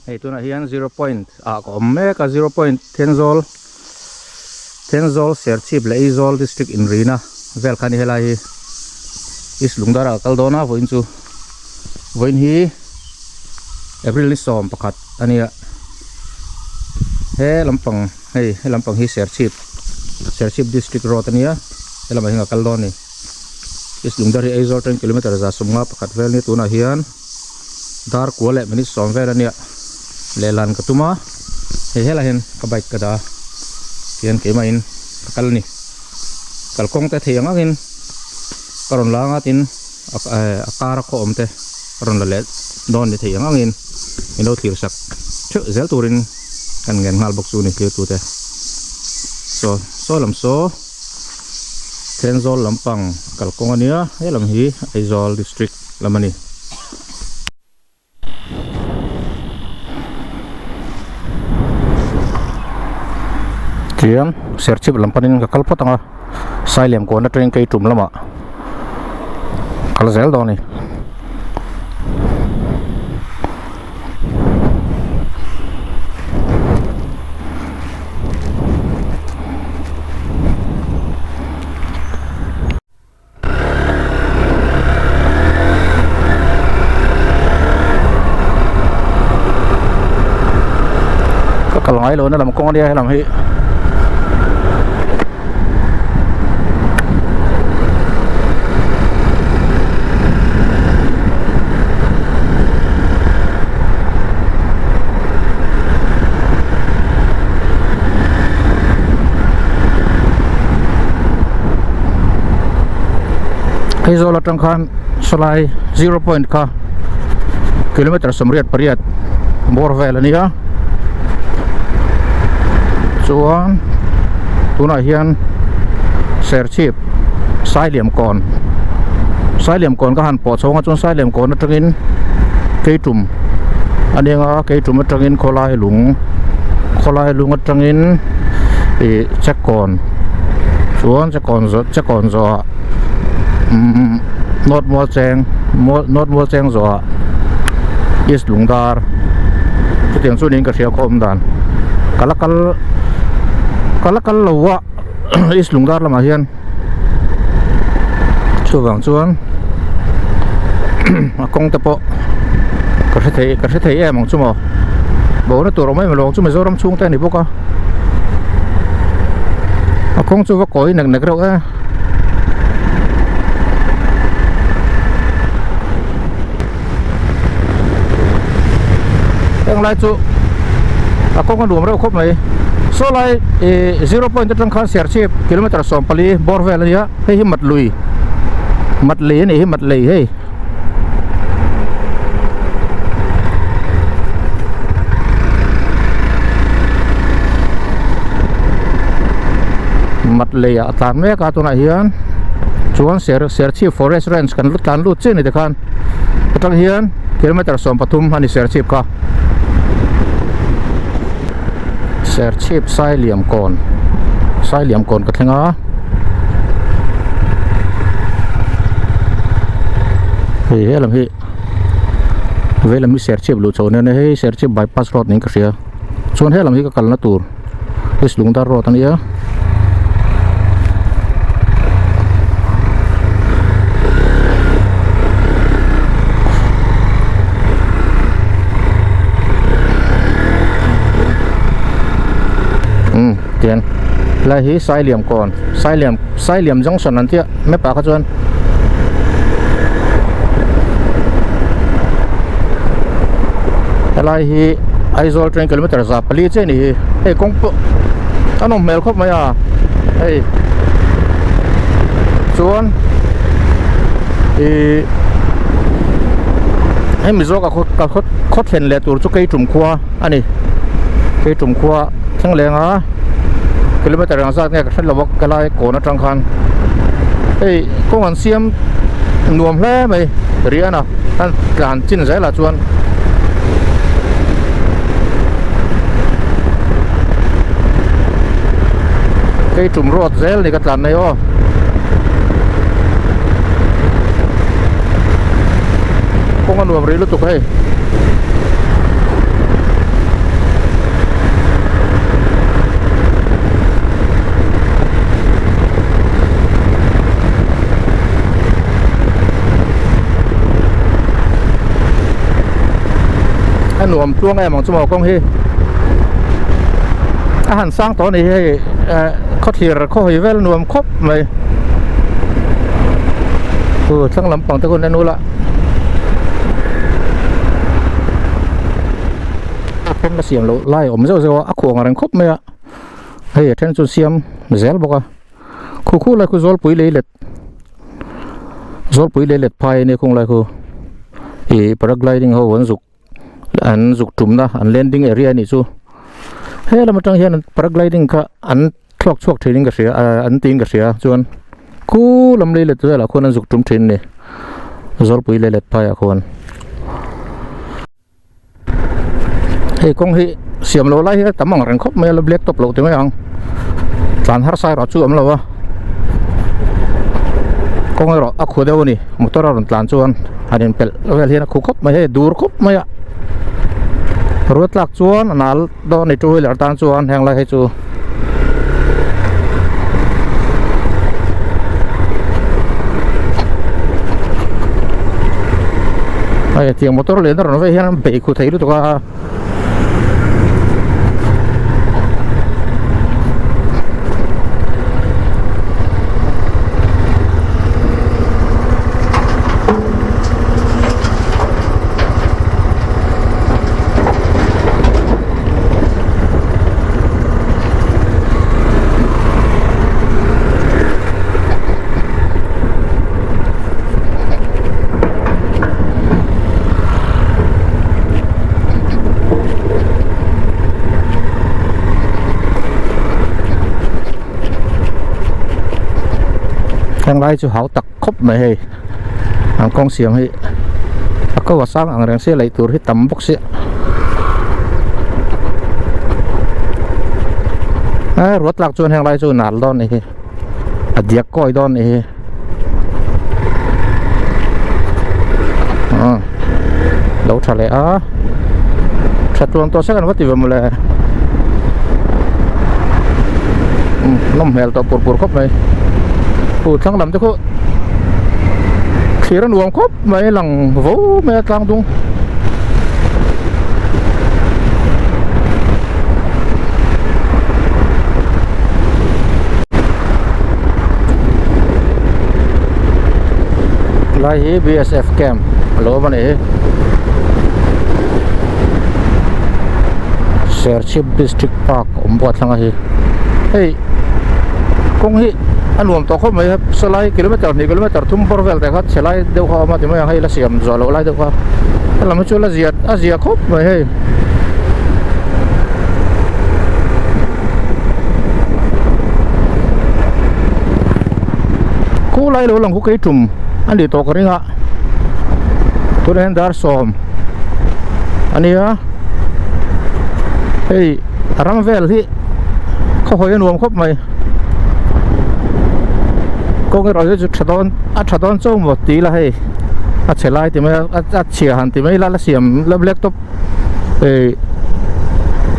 Ito na hiyan 0 point ko meka 0.10 zol serchip le izol district in Rina vel khani helai is lungdara kaldona voin chu voin hi April ni som pakat ania he lampang hi serchip district road ania elam hinga kaldoni is lungdari izol 10 km za sumnga pakat vel ni tuna hiyan dar kuale mini som vel ania lelan katuma hela hen kabaik kada hian kemain kalni kalkong te thiangin karon langa tin akara ko omte karon lalet don ni thiangin ino tirsak chu zel turin kan ngen ngal boksu ni tu te so lam so tenzol lampang kalkong ania helam hi Aizol district lamani Kian serchip lampanin ka kalpo tanga sailem ko na train kay tum lama kalzel doni ka kalngai lo na lam kong dia lam hi Aizol atangkhan solai 0 point ka kilometer samriat pariat borvel ania chuan tuna hian serchip sailiam kon ka han po chonga chon sailiam kon atangin keitum anianga keitum atangin kholai lung atangin chekon chuan chekon zo not mo cheng zo is lungdar chutiang chunin ka thia khom dan kalakal lowa is lungdar lama hian chuwang chuan akong te po ka thei em ang chumo bo na tur mai malong chu me zoram chung te ni boka akong chu va koi nak ro a yang lai chu akong kan rumro khop mai so lai 0 point tang khan serchip kilometer som pali borvel ya he hi matlei ni hi matlei he matlei ya tan me ka tu na hian chuan serchip forest range kan lut chen ni te khan tang hian kilometer som pathum hani serchip ka serchip sailiam kon ka thenga helam hi velam hi serchip lu chone ne he serchip bypass road ning ka ria chon helam hi ka kalna tur is lungdar road ania tian lai hi sailiam kon sailiam junction an tia me pa ka chuan lai hi Aizol 10 km za pali che ni he kong po anom mel khop maya hey chuan he mi zo ka khot thlen le tur chu kei tum khwa ani kei tum khwa thang lenga kilometer ang sa nga ka lawak kalai ko na tang khan ei kong an siam nuam hle mai riana an kan chin zai la chuan kei tum road zel ni ka tlan nei o kong an nuam ri lu tu kai anh nuông chuông em mong cho mò con hi hành sang tối này hay có thể là có hơi vel nuông khóc mày chẳng lắm bằng tới con đây nữa thêm là xiêm lỗ lại ốm rêu rêu ác cuồng rằng khóc mày hay thêm chút xiêm dẻo bọc khu khu lại khu zol bụi lệ phai này không lại khu thì paragliding họ vẫn dục anh dục trùm đó anh landing area này chú hay là một trong hiện paragliding cả anh thuốc training cái gì anh tin cái gì chú anh khu làm lệ tôi là khu anh dục trùm train này zol bụi lệ phai à khu anh hey con hi xiêm lỗ lại tấm bằng rằng khóc mày là black top lỗ thì mấy ông toàn har sai rõ chú ấm lâu con người rõ khu đâu nè một tờ rồi toàn chú anh anh pel vậy hiện khu khóc mày dur khóc mày ruột lạc chú anh nál đó này chú là toàn chú anh hàng lại chú ai tiếng motor lên rồi nó về hiện bị khu thấy được tụi hàng lai chú hảo tặc khóc mày hề hàng con xiềng hề có vật sáng hàng ràng xe lấy từ hết tấm bốc xe ruột lạc chuồn hàng lai chú nál đòn này điếc coi đòn này đấu trả lẽ chặt chuồn to sẽ cần vất vả một lẽ nôm hel to pur khóc mày thằng làm cho cô khi nó nuông khóc mấy lần vỗ mấy tăng tung lại BSF camp lỗ bên này Shership District Park bọt thằng này hey công hi anh nuông to khóc mấy selai kilometer thum porvel tại khát selai đâu có mà thì mấy hay là xiêm rồi lỗ lại đâu có làm cho là gì khóc mấy hay cú lại lỗ lòng cú cây trùm anh đi to cái gì hả tôi đang dar xóm anh đi á hey ram vel thì không hỏi anh nuông khóc mấy con cái rồi chặt đòn châu một tí là hay chạy lại thì mới chìa hẳn thì mới là xiêm lớp laptop để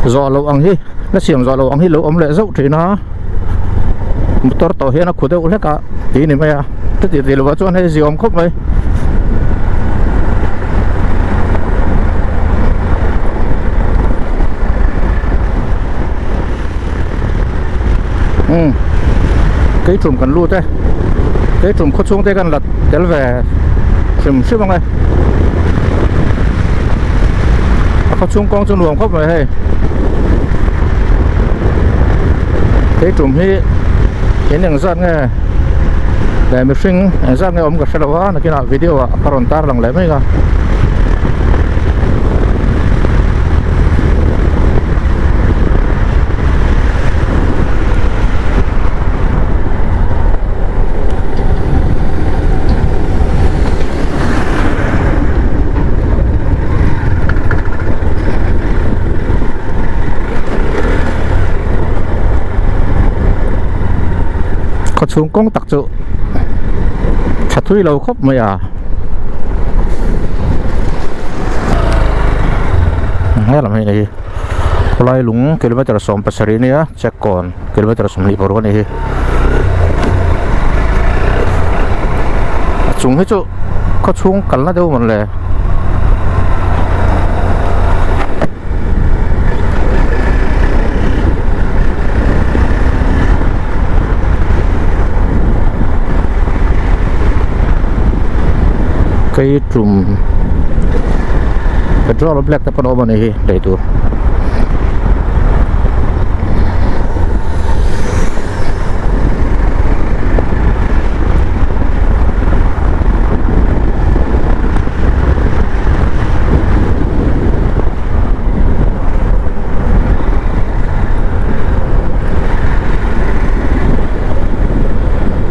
dò lâu ăn hi nó xiêm dò lâu ăn hi lâu ống lệ dậu thì nó một tờ tàu hiện nó khổ đâu hết cả tí này mày tức thì lâu cho hay gì ông khóc vậy cái trùm cần luôn thế cái trùm khốt xuống thế cần lật để về trùm xếp bằng này khốt xuống con cho luồng khóc vậy hay cái trùm hi hiện đang rất nghe để mình sinh rất nghe ông gặp sẽ là cái nào video à còn ta lòng lấy mấy cả có xuống con tặc chỗ chặt thui lâu khóc mày à nghe làm này mulai lung kilometer som pasar ini ya cek kon kilometer som li por ini chung hết chỗ có chung cắn là đâu mà lẽ cái trùm petrol black ta pano mani đây tu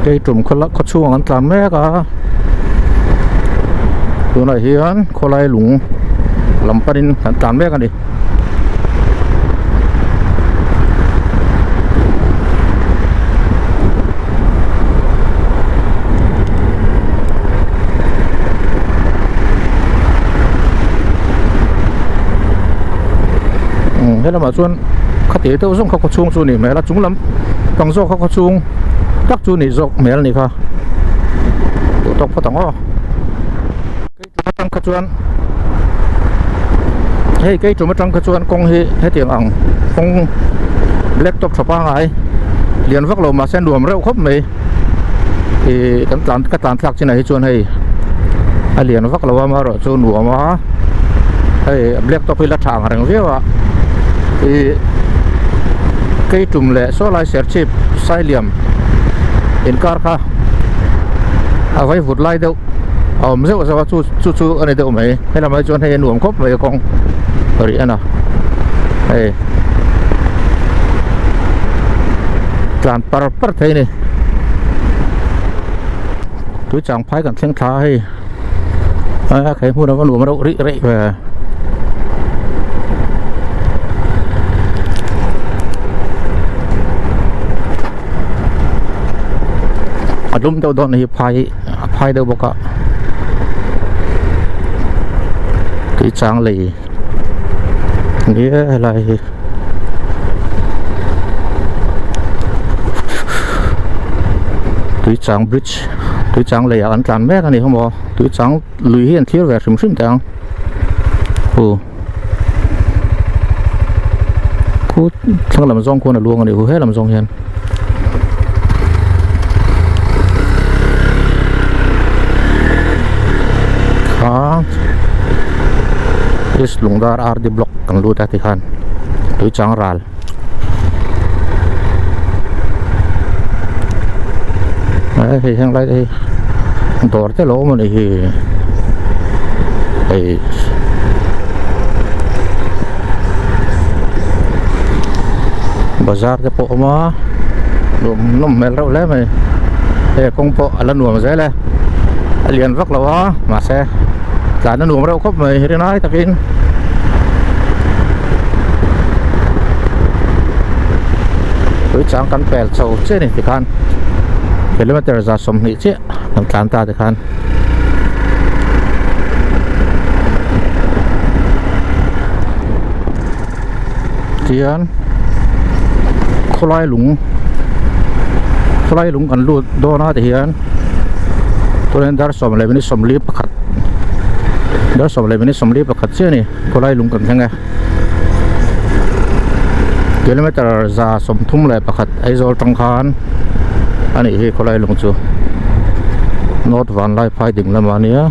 cái trùm có chuông ăn làm mẹ cảตัวไหนเฮียนโคไลหลุงลำปะดินกันตามแม่กันดิให้เรามาชวนคติเต้าส่งเขาก็ช่วงช่วงนี้แม่ละจุงลำต้องโซ่เขาก็ช่วงตักช่วงนี้โซ่แม่ละนี่ค่ะตัวตกพอต้องอ้อtrong các chuan hay cái chúng trong các chuan công hệ tiếng Anh công laptop chụp ngay liền vác lồng mà sen đùm rêu khắp mày thì cái tàn lạc trên này chuan hay liền vác lồng mà rồi chuan đùm mà hay laptop là thằng hàng viết à thì cái chúng lệ số lại share chip sai liềm in car kha à vậy vụt lại đâuไม่ใช่ว่าชูอะไรเดี๋ยวไหมให้เรามาชวนให้หนุ่มครบเลยกองอะไรนะเฮ้ยการปรับไทยนี่ตัวจังพายกันเชียงท้ายใครพูดว่าหนุ่มเราริเร่ไปอารมณ์เจ้าดอนนี่พายเดี๋ยวบอกว่าcái trang lì nghĩa là túi trang bridge túi trang lì ăn tràn mét này không bỏ túi trang lùi hiện thiếu về sớm sớm tàng cú thằng làm rong con là luôn này hết làm rong hiện khá is lungdar RD block kan lu tati khan tu chang ral ai hang lai ai dor te lo mo ni ai bazar te po ma nom mel ro le mai e kong po ala nu ma le alien vak lawa ma se cả nó nuông rau khóc mày hiện nay tập in tôi chẳng cần bèn sầu chết này thì khan km ra sông này chết làm cán ta thì khan tiền khô lai lũng gần luôn đo nó thì hiện tôi nên đã sông lại bên sông liếp khát đó sông lại bên sông liếp khát chứ này khô lai lũng gần thế này km ra sông thung lại khát ai rồi trong khan anh ấy khô lai lũng chưa North Van Lai phai đỉnh làm anh ấy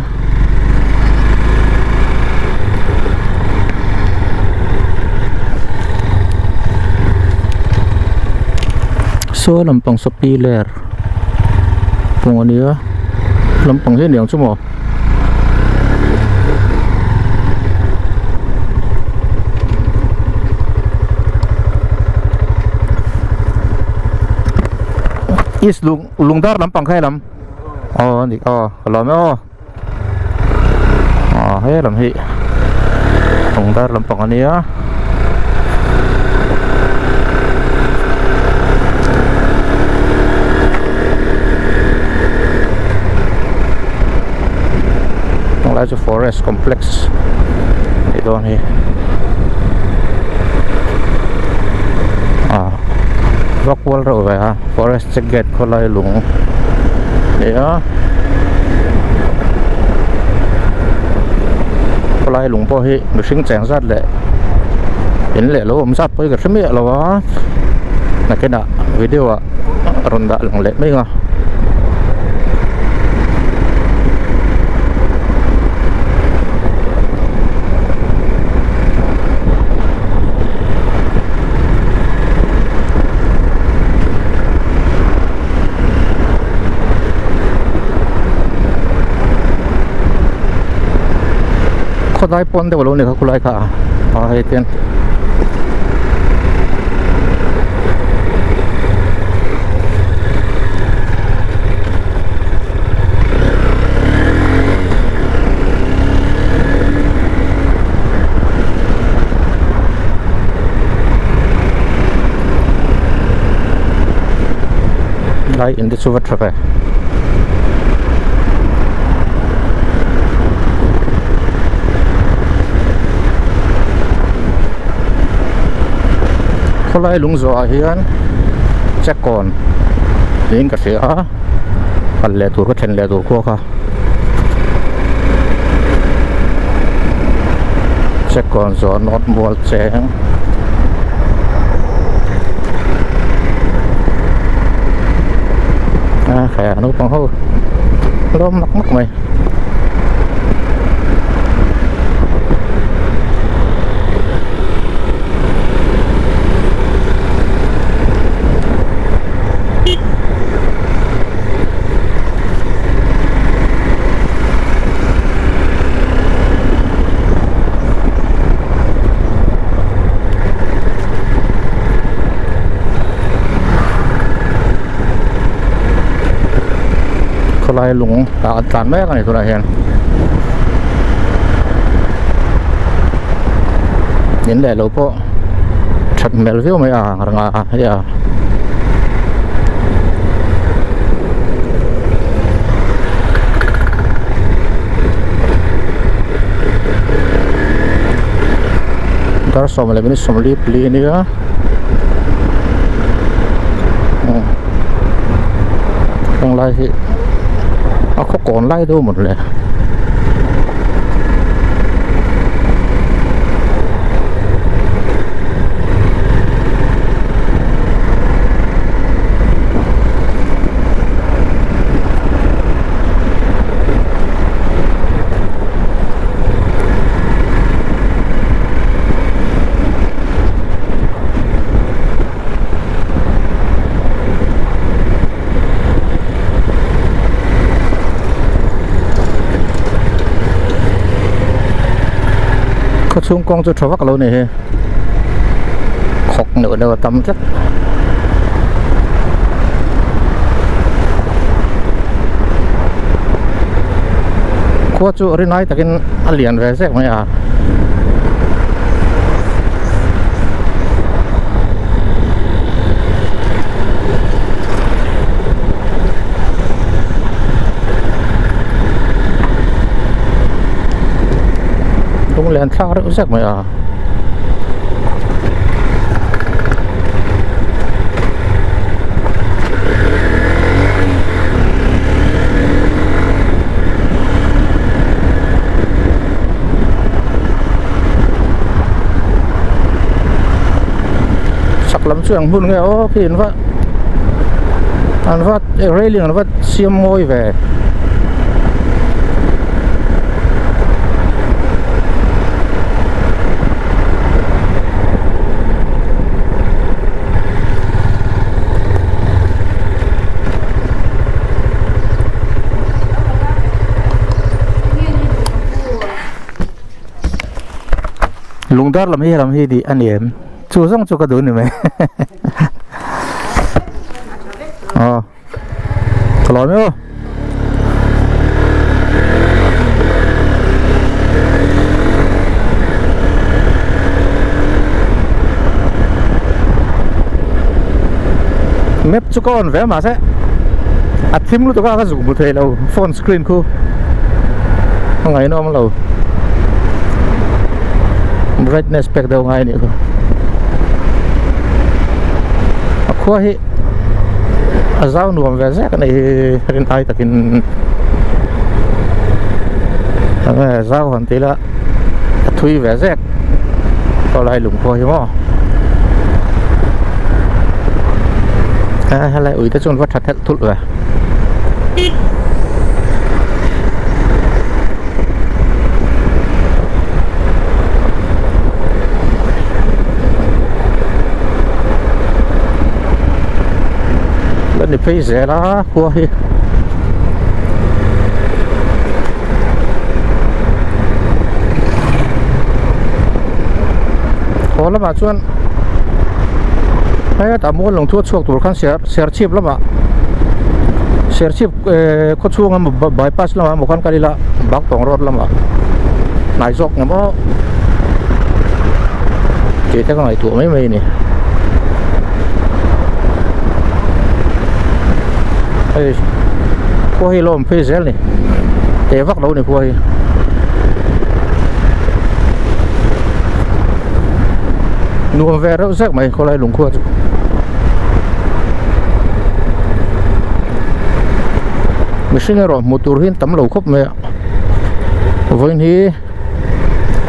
số Lampang Sopiler pengonia Lampang ini yang semua is lungdar Lampang khai lam oh ni kalau mau hai lam hi lungdar Lampang ini ya large forest complex itu nih Rockwall rồi ha forest gate Khô Lai Lũng ya Khô Lai Lũng po hi được sinh trạng rất lệ đến lệ lỗ sát với cái mẹ là quá là cái đã video ạ ronda lồng lệ mấy ngà เขาได้ปนแต่ว่าเราเนี่ยเขาคุยค่ะเอาให้เตียนไล่อินดิสูวัตรไปเขาไล่ลุงจัวเฮียนเช็คก่อนลิงก์กับเสียปันเล่ตัวก็เทนเล่ตัวขั้วค่ะเช็คก่อนจัวนอตมัวแจ้งแค่นู้นปังเขาล้มนักไหมลายหลงตาจานแม่กันนี่ตัวไหนเห็นเห็นได้เราพอชัดเมลวิวไม่อ่างรังอาเฮียดาร์สอมเลยเป็นสมรีพลีนี่ก็ต้องไล่ที่เอาเขาก่อนไล่ดูหมดเลยช่วงกองจุดทวักเราเนี่ยขกเหนือเนื้อตำจัดขั้วจุริน้อยแต่กินอันเหรียญแหวนแทรกไหมอ่ะเรียนท่ารู้สึกไหมอ่ะสักลำเชียงพุ่นไงโอ้พี่เห็นว่าอันว่าเอเรลิงอันว่าเสียมมวยแหวลุงดอร์ลำฮีดีอันเอ็มชูซ่งชูกระดุนนี่ไหมอ๋ออร่อยไหมวะเม็บชุกอนเวมาเซ่อัดทิมลูกตัวก็สูงบุตรเราโฟนสกรีนคู่ไงน้องเราbrightness spek daw nga ini ko ako hi azaw nuam veze kan rin ay takin ang azaw hantila thui veze ko lai lung ko hi mo halai ui ta chon wat that thul wa lên đi phê rẻ đó cua hi ตัวละบาทส่วนไอ้แต่ม้วนลงทั่วช่วงตัวขั้นเสียชีพละบาทเสียชีพก็ช่วงมันบายพาสละมาบุคคลกันดีละบักตองรถละบาทนายซอกเนี่ยมั้งเจ๊จะก็ไงตัวไม่มีนี่ไอ้พวกฮีโร่เพย์เซลนี่เตะฟักเราเนี่ยพวกนัวเวอร์สักไหมเขาไล่ลงขวดไม่ใช่หรอกมอเตอร์หินตั้มเราครบไหมวันนี้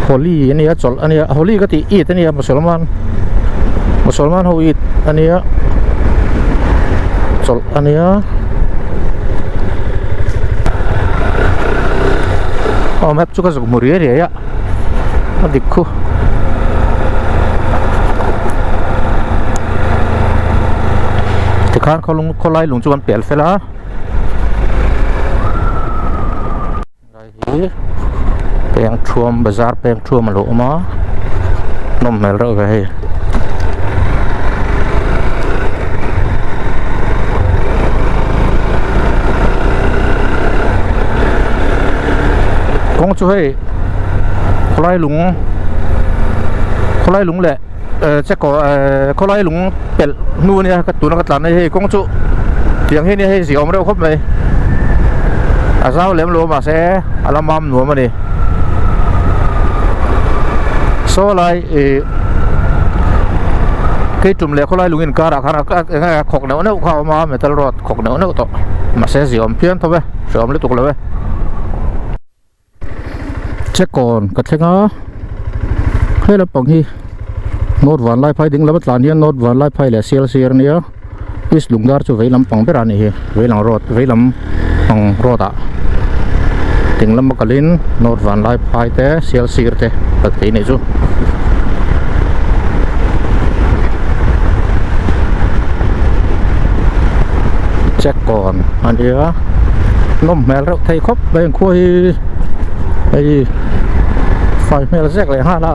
ฮอลลี่อันนี้จอลอันนี้ฮอลลี่ก็ตีอีดอันนี้มุสลิมเขาอีดอันนี้จอลอันนี้oh map juga seumur ya dia ya adikku tekan kalau lain lung cuman pel fela đây peng chuom bazar peng chuom lo ma nom mel ro ve con chú hay có lai lúng lệ chắc có lai lúng bẹt nu nè cái tụi nó cái này hay con chú tiếng hay nè hay gì ông đâu khóc vậy à sao lém lúa mà sẽ làm mắm lúa mà đi số lại cái chùm lệ có lai lúng in cả đã khá khóc nấu khao mà mày tao rót khóc nấu to mà sẽ gì ông phiền thôi vậy rồi ông lấy tụcเลยเช็คก่อนกัดเช็คนะให้เราปังฮีโน้ตวันไล่ไพ่ดิ้งแล้วบัดหลานเนี่ยโน้ตวันไล่ไพ่แหละเซียร์เนี่ยอิสลุงดาร์จะไว้ลำปังไปร้านนี้ไว้หลังรถไว้ลำปังรถอ่ะถึงลำบักลินโน้ตวันไล่ไพ่แต่เซียร์แต่ปกตินี่จูเช็คก่อนอันเดียวน้มแมวเราไทยครบไปคุยไอ้ไฟไม่ละแทรกเลยฮะละ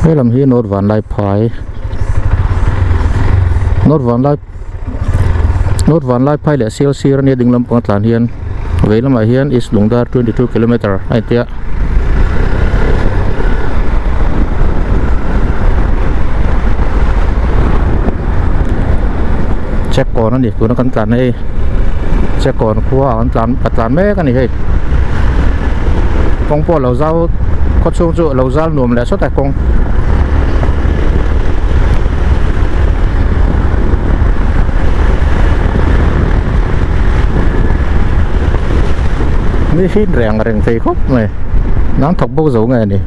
ให้ลำฮีโนดวันไล่พายโนดวันไล่พายแหละเซียร์เนี่ยดึงลำปางตลาดเฮียนVậy là mà hiện is Lungdar 22 km ai tiệt check còn nó đi tụi nó cắn cắn này check còn qua cắn cắn mấy cái này hết con po lẩu rau có chung chỗ lẩu rau nuồm lại xuất tại con mấy phít rèn thì khúc này nó thọc bao dấu ngày này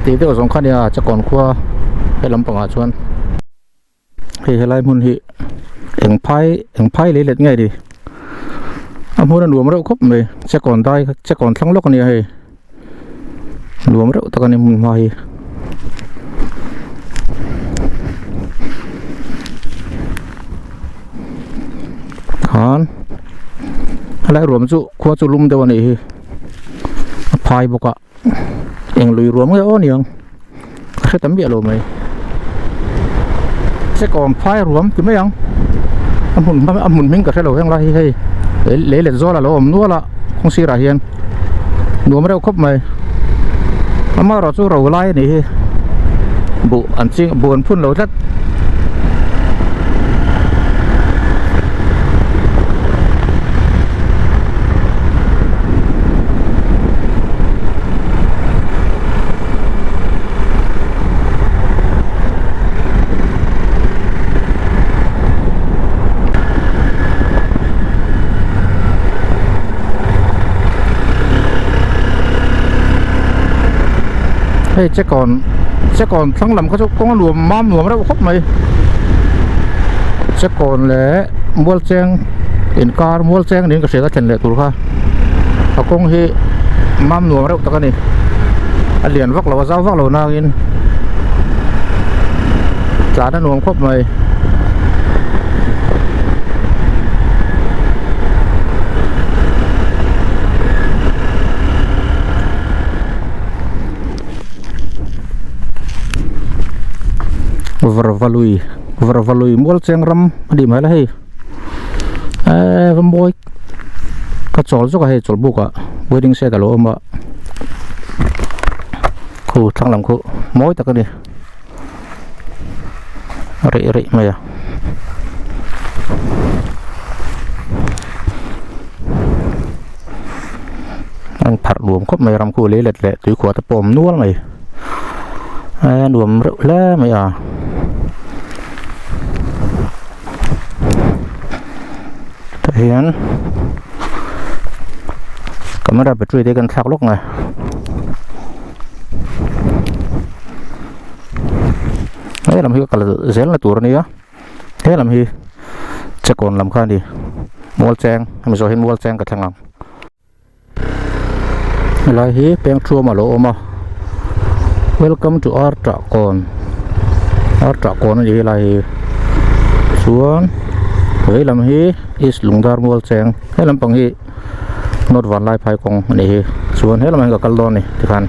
ตีเดียวสองคันเนี่ยจะก่อนขั้วให้ลำปังอาชวนให้ไรมุนหิเอ็งไพ่เลยเล็ดไงดิอันพูดนั้นรวมเราครบเลยจะก่อนได้จะก่อนทั้งโลกเนี่ยให้รวมเราตะกันเนี่ยมุนมาให้ขานอะไรรวมจุขั้วจุลุ่มเดียวนี่พายบกะเองลุยรวมก็อ้อนยังแค่ตั้มเบี้ยลมเลยจะก่อนพายรวมคือไม่ยังอันหุ่นมิ่งกับใครเราอย่างไรให้เละๆซ้อละเราอมนัวละคงสีระเฮียนนัวไม่ได้ครบไหมมาเราสู้เราไล่นี่บุอันจริงบุอันพุ่นเราทัด hey sẽ còn thằng làm cái chỗ con luồng mắm luồng đó khóc mày sẽ còn lẽ mua chén in car mua chén đến cái xe cái chân lệ tụi ha họ cũng hi mắm luồng đó tao cái này liền vác lẩu rau vác lẩu nào in giá nó luồng khóc mày Vervalui mual ceng ram di mana hei vemboi kacol juga hei col buka wedding set alo ama ku thang lam ku moi tak ni ri maya anh phạt luồng khóc mày ram ku lấy lẹt lẹ tùy khóa tập bom nuốt mày luồng rượu lá mày à hiện camera battery đây cần tháo lúc này thế làm hi cả dễ là tủ này á thế làm hi sẽ còn làm khan đi mua trang hay rồi mua trang cả thằng nào lại hi beng chua mà lỗ mà welcome to our tracon gì lại xuống với làm hi is lungdar mual cheng he lam pang hi not van lai phai kong ni chuan he lam ang ka kaldon ni tikhan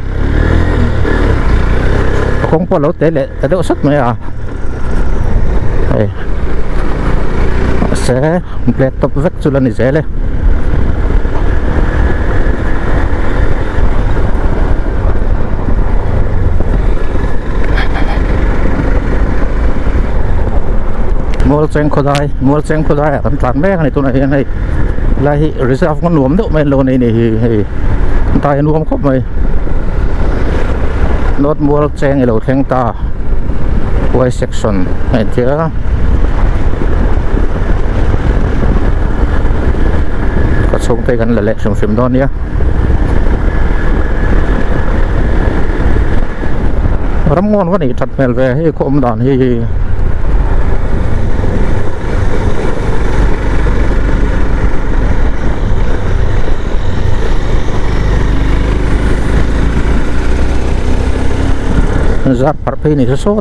kong po lo te le ta do sat mai a ei se black top vek chulan ni zele mual cheng khodai kan tlan mek ni tu na hian hei lai hi reserve kon nuam deuh mai lo nei ni hei tai nuam khop mai not mual cheng elo thleng ta y section hei tia ka chung te kan la le shim don ya ramon wa ni that mel ve hei khom dan hei zat parpe ni so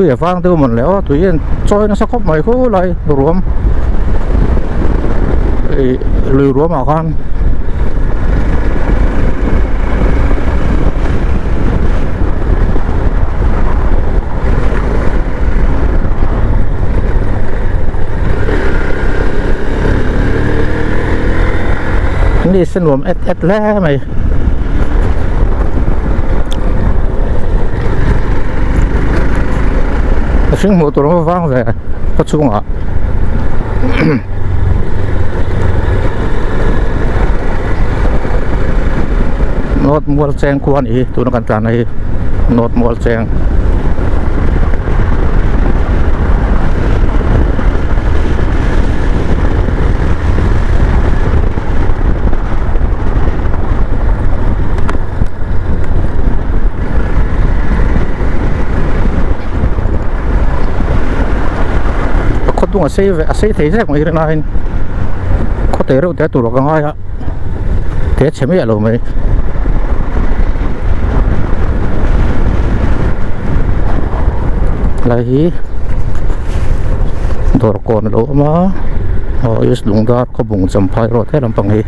tui vang tu mon leo tui en choi na sakop mai khu lai ruam lui ruam à conนี่สนวมเอ็ดแล้วไหมซึ่งหมูตัวมันฟังเลยก็ชุ่งอ่ะโน้ตมัวแจงควรอีตัวนักการในโน้ตมัวแจงtung xây thấy rất mấy này có thể đâu té tụt vào cái ngay á té chém mẹ rồi mấy lại đồ còn lỗ mà họ ít lúng ra có bùng chầm phai rồi thế làm bằng gì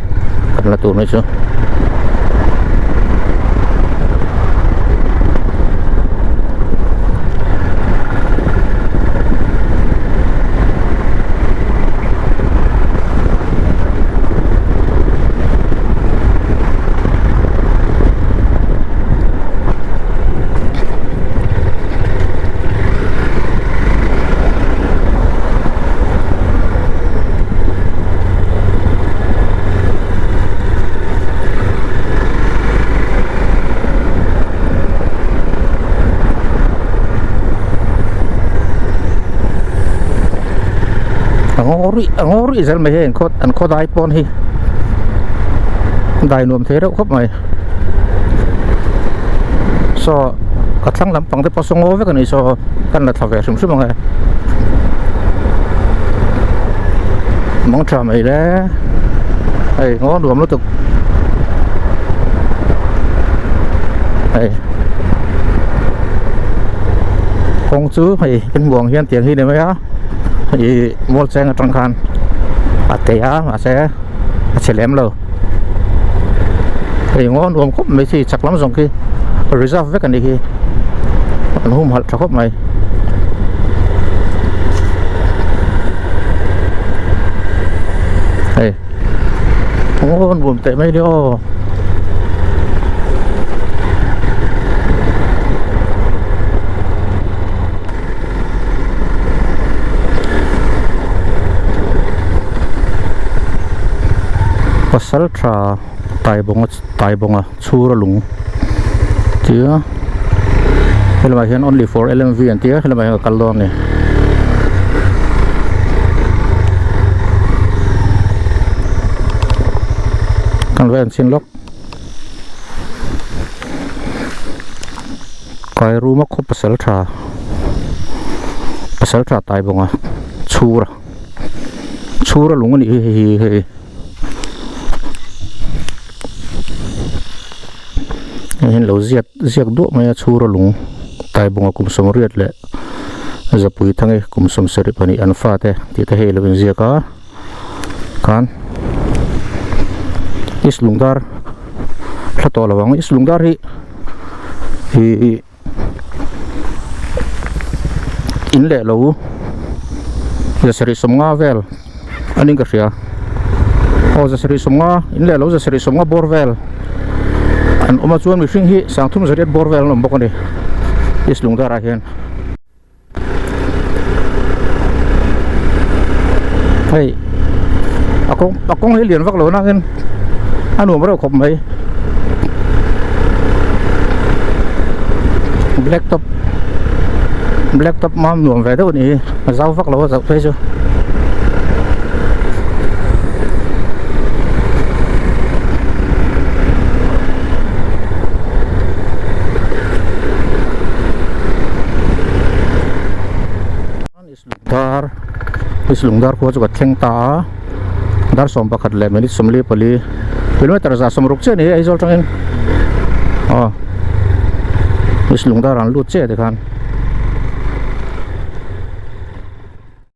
cần là tụi mấy chứ ngori zel mai hen an khodai pon hi dai nuam the reuh khop mai so ka thlang lampang te pasongo ve kan ni so kan la thave sum sum ngai mong tra mai le ai ngó nuam lu tuk ai kong chu aiเป็นบ่วงเฮียนเตียงhi ne mai a ai mol cheng atang khan atea ma se a chelem lo ai ngó nuam khop mai chi chak lam jong ki reserve ve kan ni hi an hum hal thakop mai ai ngó nuam te mai dio pasal tra tai bonga chura lung tia helma hian only for LMV an tia helma hian kallon ni kan ven sin lok kai ruma kho pasal tra tai bonga chura lung ni hi hen lo ziak do mai chura lung tai bonga kum som riat le zapui thangai kum som seri pani an fa te ti ta he lo ziaka kan is lungdar thato lawang is lungdar hi in le lo ya seri somnga vel aning ka ria o za seri somnga in le lo za seri somnga borvel an oma chuan mi hring hi sangthum zariat borvel nom bok ani is lungdar a hian hei akong hi lian vak lo na hen anu maro khop mai black top mam nuam ve do ni zau vak lo zau phei chu is lungdar ko chu ka thleng ta dar som pakhat le minute somli pali kilometer za som ruk che ni ai zol tangin is lungdar an lut che de khan